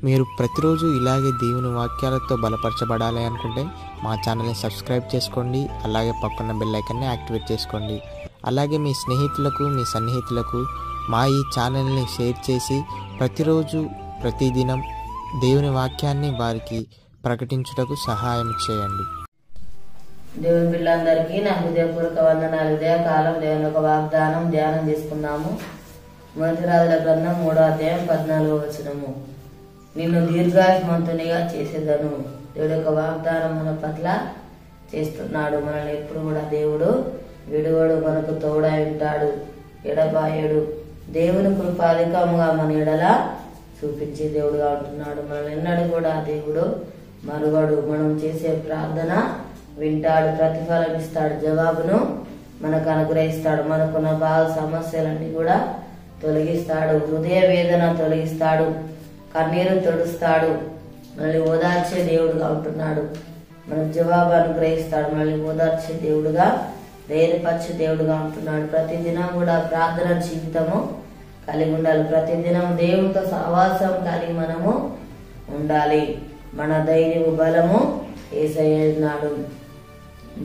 మీరు ప్రతిరోజు ఇలాగే దేవుని వాక్యాలతో బలపరచబడాలి అనుకుంటే మా ఛానల్ని సబ్స్క్రైబ్ చేసుకోండి. అలాగే పక్కన బెల్ ఐకాన్ని యాక్టివేట్ చేసుకోండి. అలాగే మీ స్నేహితులకు, మీ సన్నిహితులకు మా ఈ ఛానల్ని షేర్ చేసి ప్రతిరోజు ప్రతిదినం దేవుని వాక్యాన్ని వారికి ప్రకటించుటకు సహాయం చేయండి. దేవుని పిల్లలందరికీ నా హృదయపూర్వక వందనాలు. ఉదయకాలం దేవుని ఒక వాగ్దానం ధ్యానం చేసుకున్నాము. మొదటి రాజుల గ్రంథం 3వ అధ్యాయం 14వ వచనము. నిన్ను దీర్ఘాయుష్మంతునిగా చేసేదను. దేవుడు యొక్క వాగ్దానం మన పట్ల చేస్తున్నాడు. మనల్ని ఎప్పుడు కూడా దేవుడు విడువడు, మనకు తోడై ఉంటాడు, ఎడబాయడు. దేవుని కృప అధికముగా మన ఎడల చూపించే దేవుడుగా ఉంటున్నాడు. మనల్ని ఎన్నడూ కూడా దేవుడు మరువడు. మనం చేసే ప్రార్థన వింటాడు, ప్రతిఫలం ఇస్తాడు, జవాబును మనకు అనుగ్రహిస్తాడు. మనకున్న బాధ సమస్యలన్నీ కూడా తొలగిస్తాడు, హృదయ వేదన తొలగిస్తాడు, కన్నీరు తుడుస్తాడు, మనల్ని ఓదార్చే దేవుడుగా ఉంటున్నాడు. మనకు జవాబు అనుగ్రహిస్తాడు, మనల్ని ఓదార్చే దేవుడుగా, ధైర్యపరిచే దేవుడుగా ఉంటున్నాడు. ప్రతిదినం కూడా ప్రార్థన జీవితము కలిగి ఉండాలి. ప్రతిదినం దేవుడితో సహవాసం కలిగి మనము ఉండాలి. మన ధైర్యము బలము యేసయ్యనాడు.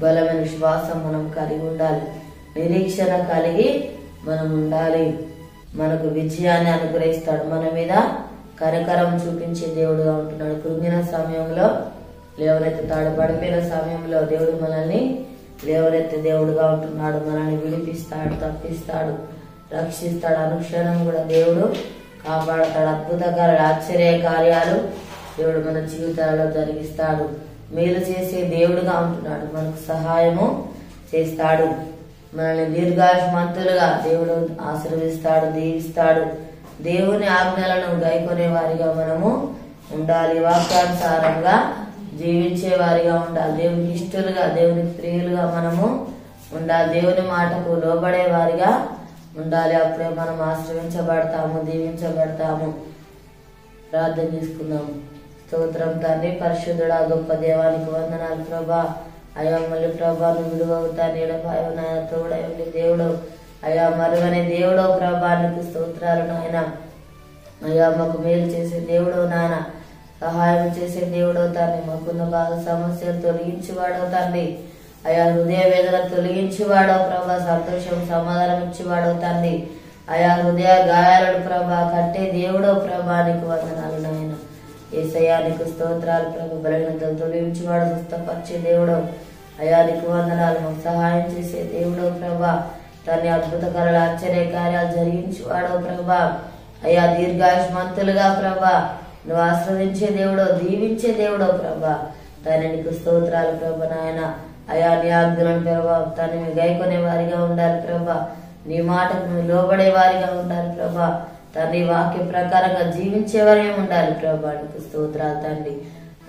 బలమైన విశ్వాసం మనం కలిగి ఉండాలి. నిరీక్షణ కలిగి మనం ఉండాలి. మనకు విజయాన్ని అనుగ్రహిస్తాడు. మన మీద కరకరం చూపించే దేవుడుగా ఉంటున్నాడు. కృంగిన సమయంలో లేవనెత్తుతాడు. పడిపోయిన సమయంలో దేవుడు మనల్ని లేవనెత్తే దేవుడుగా ఉంటున్నాడు. మనల్ని విడిపిస్తాడు, తప్పిస్తాడు, రక్షిస్తాడు. అనుక్షణం కూడా దేవుడు కాపాడతాడు. అద్భుతకార్యాలు, ఆశ్చర్య కార్యాలు దేవుడు మన జీవితాలలో జరిగిస్తాడు. మేలు చేసే దేవుడుగా ఉంటున్నాడు. మనకు సహాయము చేస్తాడు. మనల్ని దీర్ఘాయుష్మంతులుగా దేవుడు ఆశీర్వదిస్తాడు, దీవిస్తాడు. దేవుని ఆజ్ఞలను గైకొనే వారిగా మనము ఉండాలి. వాక్యానుసారంగా జీవించే వారిగా ఉండాలి. దేవునికి ఇష్టలుగా, దేవునికి ప్రియులుగా మనము ఉండాలి. దేవుని మాటకు లోబడే వారిగా ఉండాలి. అప్పుడే మనం ఆశ్రయించబడతాము, దీవించబడతాము. ప్రార్థన చేసుకుందాము. స్తోత్రం తండ్రి, పరిశుద్ధుడా, గొప్ప దేవానికి వందనాలు ప్రభా. అయ్యా మళ్ళీ ప్రభా నువ్వు విడువవుతా నీడపాయవు నాయన, తోడై ఉండి దేవుడు అయ్యా మరువనే దేవుడో ప్రభా, నీకు స్తోత్రాలు నాయన. అయ్యా మాకు మేలు చేసే దేవుడో నాయన, సహాయం చేసే దేవుడో తండ్రి. మాకున్న బాధ సమస్యలు తొలగించివాడో తండ్రి. అయ్యా హృదయ వేదన తొలగించివాడో ప్రభా, సంతోషం సమాధానం ఇచ్చివాడో తండ్రి. అయా హృదయ గాయాలను ప్రభా కట్టే దేవుడో ప్రభా, నీకు వందనాలు నాయన. యేసయ్యా నీకు స్తోత్రాలు ప్రభు. బలహీనతలు తొలగించివాడు, స్వస్థపరిచే దేవుడు అయా నీకు వందనాలు. మాకు సహాయం చేసే దేవుడో ప్రభా, తన అద్భుతకరాలు, ఆశ్చర్య కార్యాలు జరిగించేవాడో ప్రభా. అయా దీర్ఘాయుష్మంతులుగా ప్రభా నువ్వు ఆశ్రదించే దేవుడో, దీవించే దేవుడో ప్రభా. తన నీకు స్తోత్రాలు ప్రభా నాయన. అయా నీ ఆజ్ఞలను ప్రభా తను గైకొనే వారిగా ఉండాలి ప్రభా. నీ మాటకు నువ్వు లోబడే వారిగా ఉండాలి ప్రభా. తండ్రి వాక్య ప్రకారంగా జీవించేవారే ఉండాలి ప్రభా. నీకు స్తోత్రాలు తండ్రి.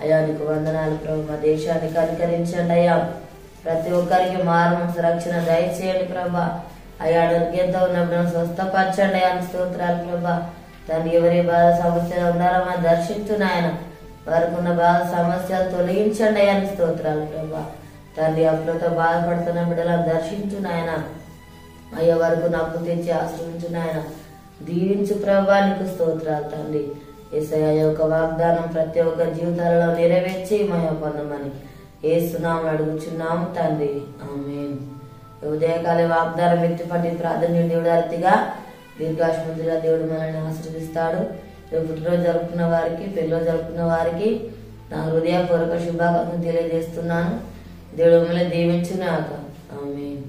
అయా నీకు వందనాలు ప్రభు. మా దేశాన్ని కనికరించండి అయ్యా. ప్రతి ఒక్కరికి మారు రక్షణ దయచేయండి ప్రభా. అయ్యా ఆరోగ్యంతో ఉన్నప్పుడు స్వస్థపరచండి అయ్యా. స్తోత్రాలు ప్రభా. తండ్రి ఎవరి బాధ సమస్యలు ఉన్నారో మనం దర్శించున్నాయన. వారికి ఉన్న బాధ సమస్యలు తొలగించండి అయ్యా. స్తోత్రాలు ప్రభా. తండ్రి అప్పులతో బాధపడుతున్న బిడ్డలను దర్శించున్నాయన. అయ్యా వరకు నప్పు తెచ్చి ఆశ్రయించున్నాయన. దీవించు ప్రభా, నీకు స్తోత్రాలు తండ్రి. యేసయ్య యొక్క వాగ్దానం ప్రతి ఒక్క జీవితాలలో నెరవేర్చి మహిమ పొందమని యేసునామమున అడుగుచున్నాము తండ్రి, ఆమేన్. ఉదయకాల వాగ్దానం ఎత్తిపట్టి ప్రార్థన దేవుడు అతిగా దీర్ఘాయుష్మంతులుగా దేవుడు మనల్ని ఆశీర్వదిస్తాడు. రేపు పుట్టినరోజు జరుపుకున్న వారికి, పెళ్ళిలో జరుపుకున్న వారికి నా హృదయపూర్వక శుభాకాంక్షలు తెలియజేస్తున్నాను. దేవుడు మిమ్మల్ని దీవించుగాక. ఆమేన్.